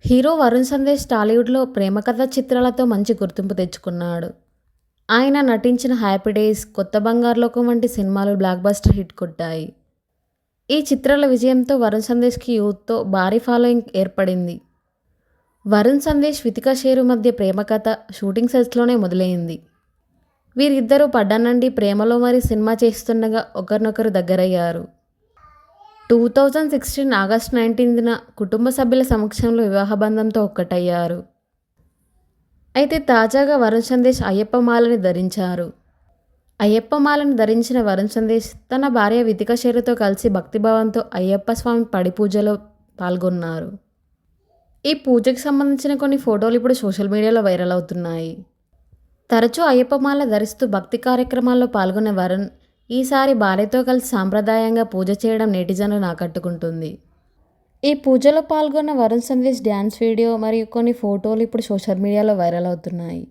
Hero Varun Sandesh టాలీవుడ్‌లో ప్రేమ కథా చిత్రాలతో మంచి గుర్తింపు తెచ్చుకున్నాడు. ఆయన నటించిన 'హ్యాపీ డేస్', 'కొత్త బంగారు లోకం' వంటి సినిమాలు బ్లాక్ బస్టర్ హిట్ కొట్టాయి. ఈ చిత్రాల విజయంతో వరుణ్ సందేశ్‌కి యూత్‌తో భారీ ఫాలోయింగ్ ఏర్పడింది. వరుణ్ సందేశ్, వితికా షేరు మధ్య ప్రేమ కథ షూటింగ్ సెట్స్‌లోనే మొదలైంది. వీరిద్దరూ పడ్డానండి ప్రేమలో మరి సినిమా చేస్తుండగా ఒకరినొకరు దగ్గరయ్యారు. 2016 ఆగస్టు 19న కుటుంబ సభ్యుల సమక్షంలో వివాహ బంధంతో ఒక్కటయ్యారు. అయితే తాజాగా వరుణ్ సందేశ్ అయ్యప్ప మాలని ధరించారు. అయ్యప్ప మాలను ధరించిన వరుణ్ సందేశ్ తన భార్య వితికా షేరుతో కలిసి భక్తిభావంతో అయ్యప్ప స్వామి పడి పూజలో పాల్గొన్నారు. ఈ పూజకి సంబంధించిన కొన్ని ఫోటోలు ఇప్పుడు సోషల్ మీడియాలో వైరల్ అవుతున్నాయి. తరచూ అయ్యప్ప మాల ధరిస్తూ భక్తి కార్యక్రమాల్లో పాల్గొనే వరుణ్ ఈసారి భార్యతో కలిసి సాంప్రదాయంగా పూజ చేయడం నెటిజన్లను ఆకట్టుకుంటుంది. ఈ పూజలో పాల్గొన్న వరుణ్ సందేశ్ డ్యాన్స్ వీడియో మరియు కొన్ని ఫోటోలు ఇప్పుడు సోషల్ మీడియాలో వైరల్ అవుతున్నాయి.